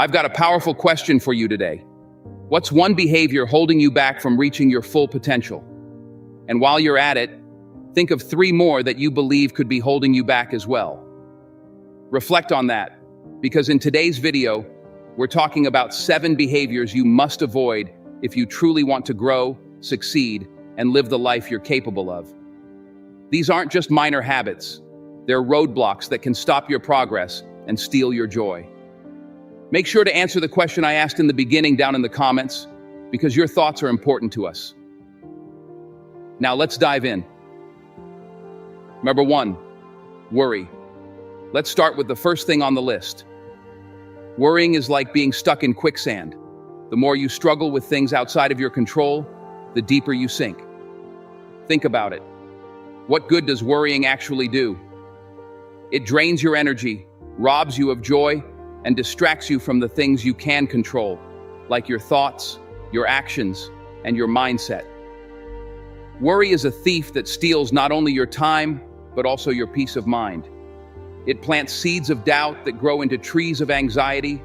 I've got a powerful question for you today. What's one behavior holding you back from reaching your full potential? And while you're at it, think of 3 more that you believe could be holding you back as well. Reflect on that, because in today's video, we're talking about 7 behaviors you must avoid if you truly want to grow, succeed, and live the life you're capable of. These aren't just minor habits. They're roadblocks that can stop your progress and steal your joy. Make sure to answer the question I asked in the beginning down in the comments, because your thoughts are important to us. Now let's dive in. Number 1, worry. Let's start with the first thing on the list. Worrying is like being stuck in quicksand. The more you struggle with things outside of your control, the deeper you sink. Think about it. What good does worrying actually do? It drains your energy, robs you of joy, and distracts you from the things you can control, like your thoughts, your actions, and your mindset. Worry is a thief that steals not only your time, but also your peace of mind. It plants seeds of doubt that grow into trees of anxiety,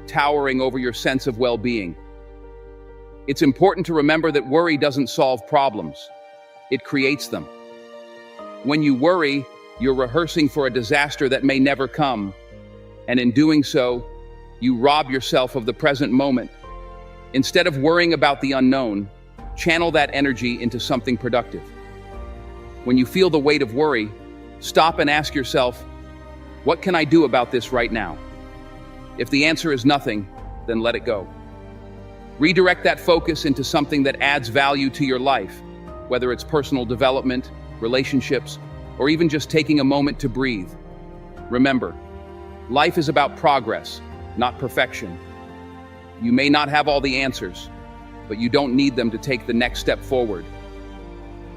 towering over your sense of well-being. It's important to remember that worry doesn't solve problems. It creates them. When you worry, you're rehearsing for a disaster that may never come, and in doing so, you rob yourself of the present moment. Instead of worrying about the unknown, channel that energy into something productive. When you feel the weight of worry, stop and ask yourself, what can I do about this right now? If the answer is nothing, then let it go. Redirect that focus into something that adds value to your life, whether it's personal development, relationships, or even just taking a moment to breathe. Remember, life is about progress, not perfection. You may not have all the answers, but you don't need them to take the next step forward.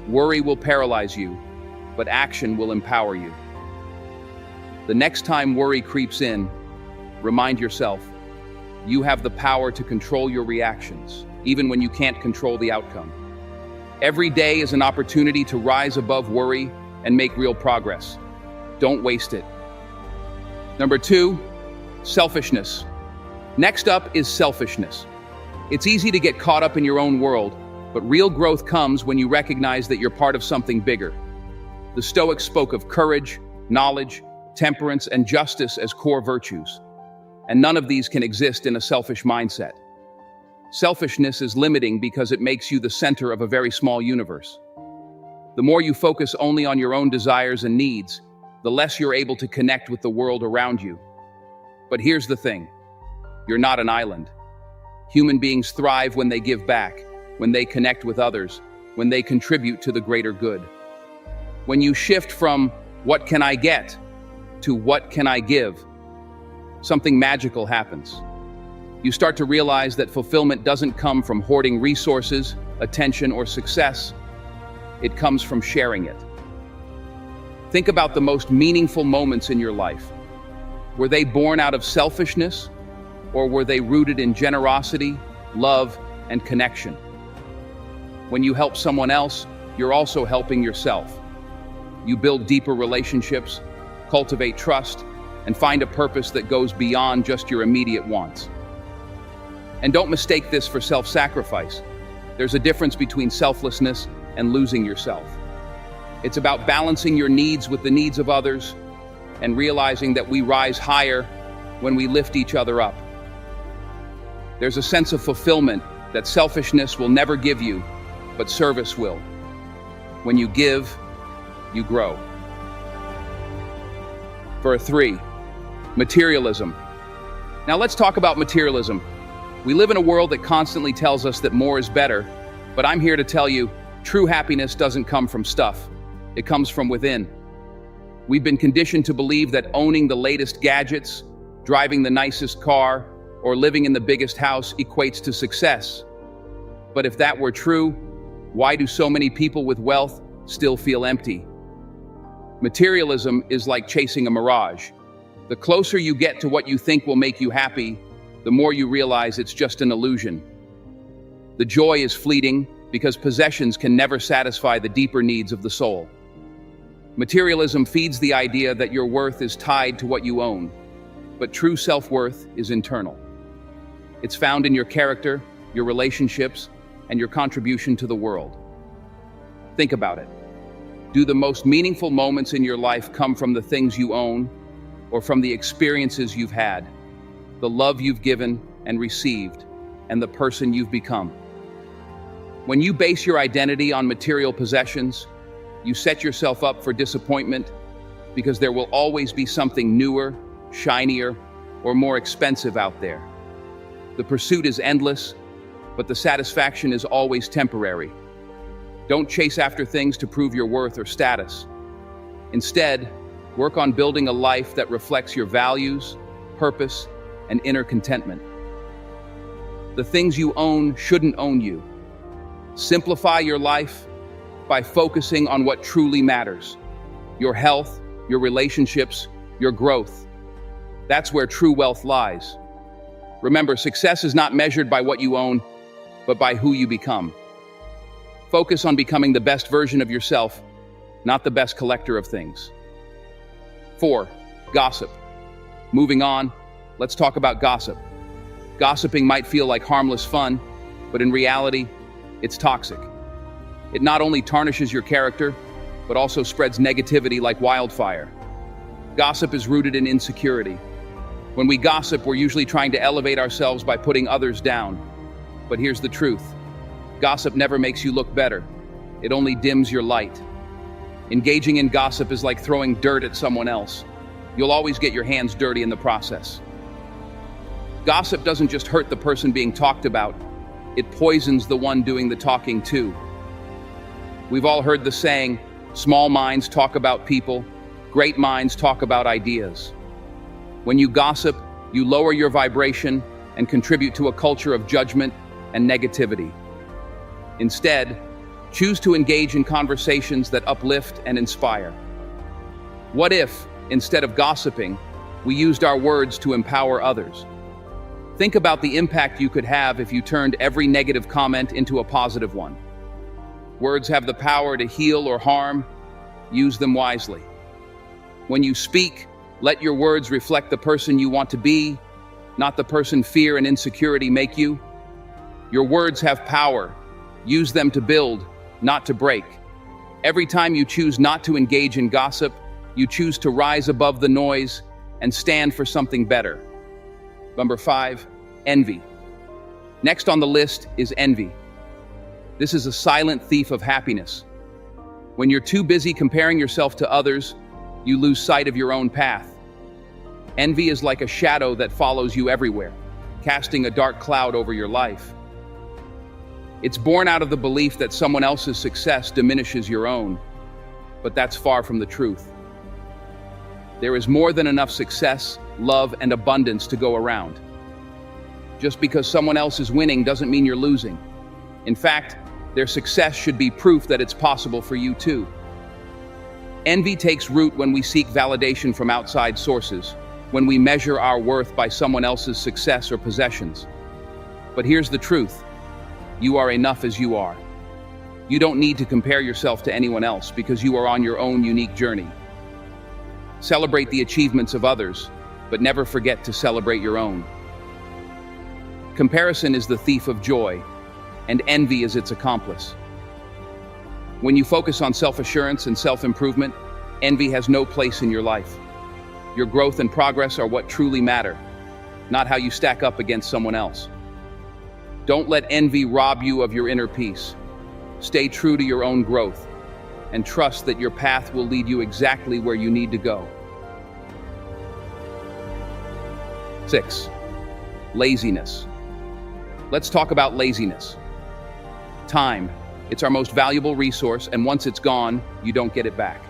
Worry will paralyze you, but action will empower you. The next time worry creeps in, remind yourself, you have the power to control your reactions, even when you can't control the outcome. Every day is an opportunity to rise above worry and make real progress. Don't waste it. Number 2, selfishness. Next up is selfishness. It's easy to get caught up in your own world, but real growth comes when you recognize that you're part of something bigger. The Stoics spoke of courage, knowledge, temperance, and justice as core virtues, and none of these can exist in a selfish mindset. Selfishness is limiting because it makes you the center of a very small universe. The more you focus only on your own desires and needs, the less you're able to connect with the world around you. But here's the thing, you're not an island. Human beings thrive when they give back, when they connect with others, when they contribute to the greater good. When you shift from what can I get to what can I give, something magical happens. You start to realize that fulfillment doesn't come from hoarding resources, attention, or success. It comes from sharing it. Think about the most meaningful moments in your life. Were they born out of selfishness, or were they rooted in generosity, love, and connection? When you help someone else, you're also helping yourself. You build deeper relationships, cultivate trust, and find a purpose that goes beyond just your immediate wants. And don't mistake this for self-sacrifice. There's a difference between selflessness and losing yourself. It's about balancing your needs with the needs of others and realizing that we rise higher when we lift each other up. There's a sense of fulfillment that selfishness will never give you, but service will. When you give, you grow. For 3, materialism. Now let's talk about materialism. We live in a world that constantly tells us that more is better, but I'm here to tell you, true happiness doesn't come from stuff. It comes from within. We've been conditioned to believe that owning the latest gadgets, driving the nicest car, or living in the biggest house equates to success. But if that were true, why do so many people with wealth still feel empty? Materialism is like chasing a mirage. The closer you get to what you think will make you happy, the more you realize it's just an illusion. The joy is fleeting because possessions can never satisfy the deeper needs of the soul. Materialism feeds the idea that your worth is tied to what you own, but true self-worth is internal. It's found in your character, your relationships, and your contribution to the world. Think about it. Do the most meaningful moments in your life come from the things you own, or from the experiences you've had, the love you've given and received, and the person you've become? When you base your identity on material possessions, you set yourself up for disappointment, because there will always be something newer, shinier, or more expensive out there. The pursuit is endless, but the satisfaction is always temporary. Don't chase after things to prove your worth or status. Instead, work on building a life that reflects your values, purpose, and inner contentment. The things you own shouldn't own you. Simplify your life by focusing on what truly matters: your health, your relationships, your growth. That's where true wealth lies. Remember, success is not measured by what you own, but by who you become. Focus on becoming the best version of yourself, not the best collector of things. 4. Gossip. Moving on, let's talk about gossip. Gossiping might feel like harmless fun, but in reality, it's toxic. It not only tarnishes your character, but also spreads negativity like wildfire. Gossip is rooted in insecurity. When we gossip, we're usually trying to elevate ourselves by putting others down. But here's the truth. Gossip never makes you look better. It only dims your light. Engaging in gossip is like throwing dirt at someone else. You'll always get your hands dirty in the process. Gossip doesn't just hurt the person being talked about, it poisons the one doing the talking too. We've all heard the saying, small minds talk about people, great minds talk about ideas. When you gossip, you lower your vibration and contribute to a culture of judgment and negativity. Instead, choose to engage in conversations that uplift and inspire. What if, instead of gossiping, we used our words to empower others? Think about the impact you could have if you turned every negative comment into a positive one. Words have the power to heal or harm. Use them wisely. When you speak, let your words reflect the person you want to be, not the person fear and insecurity make you. Your words have power. Use them to build, not to break. Every time you choose not to engage in gossip, you choose to rise above the noise and stand for something better. Number 5, envy. Next on the list is envy. This is a silent thief of happiness. When you're too busy comparing yourself to others, you lose sight of your own path. Envy is like a shadow that follows you everywhere, casting a dark cloud over your life. It's born out of the belief that someone else's success diminishes your own, but that's far from the truth. There is more than enough success, love, and abundance to go around. Just because someone else is winning doesn't mean you're losing. In fact, their success should be proof that it's possible for you too. Envy takes root when we seek validation from outside sources, when we measure our worth by someone else's success or possessions. But here's the truth. You are enough as you are. You don't need to compare yourself to anyone else because you are on your own unique journey. Celebrate the achievements of others, but never forget to celebrate your own. Comparison is the thief of joy, and envy is its accomplice. When you focus on self-assurance and self-improvement, envy has no place in your life. Your growth and progress are what truly matter, not how you stack up against someone else. Don't let envy rob you of your inner peace. Stay true to your own growth, and trust that your path will lead you exactly where you need to go. 6. Laziness. Let's talk about laziness. Time. It's our most valuable resource, and once it's gone, you don't get it back.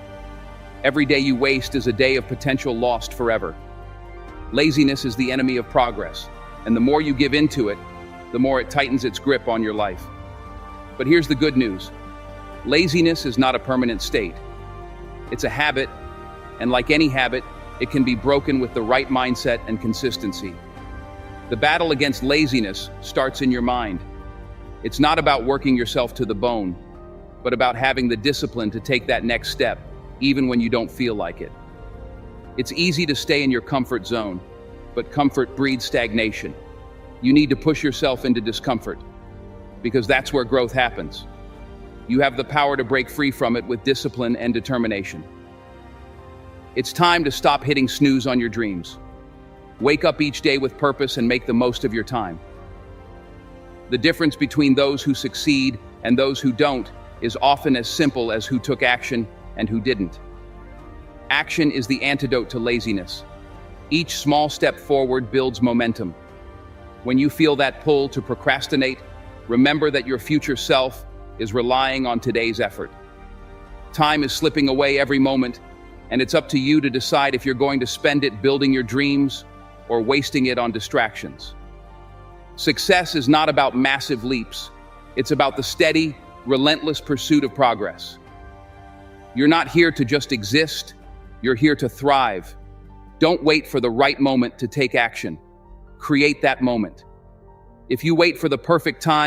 Every day you waste is a day of potential lost forever. Laziness is the enemy of progress, and the more you give into it, the more it tightens its grip on your life. But here's the good news. Laziness is not a permanent state. It's a habit, and like any habit, it can be broken with the right mindset and consistency. The battle against laziness starts in your mind. It's not about working yourself to the bone, but about having the discipline to take that next step, even when you don't feel like it. It's easy to stay in your comfort zone, but comfort breeds stagnation. You need to push yourself into discomfort, because that's where growth happens. You have the power to break free from it with discipline and determination. It's time to stop hitting snooze on your dreams. Wake up each day with purpose and make the most of your time. The difference between those who succeed and those who don't is often as simple as who took action and who didn't. Action is the antidote to laziness. Each small step forward builds momentum. When you feel that pull to procrastinate, remember that your future self is relying on today's effort. Time is slipping away every moment, and it's up to you to decide if you're going to spend it building your dreams or wasting it on distractions. Success is not about massive leaps. It's about the steady, relentless pursuit of progress. You're not here to just exist. You're here to thrive. Don't wait for the right moment to take action. Create that moment. If you wait for the perfect time,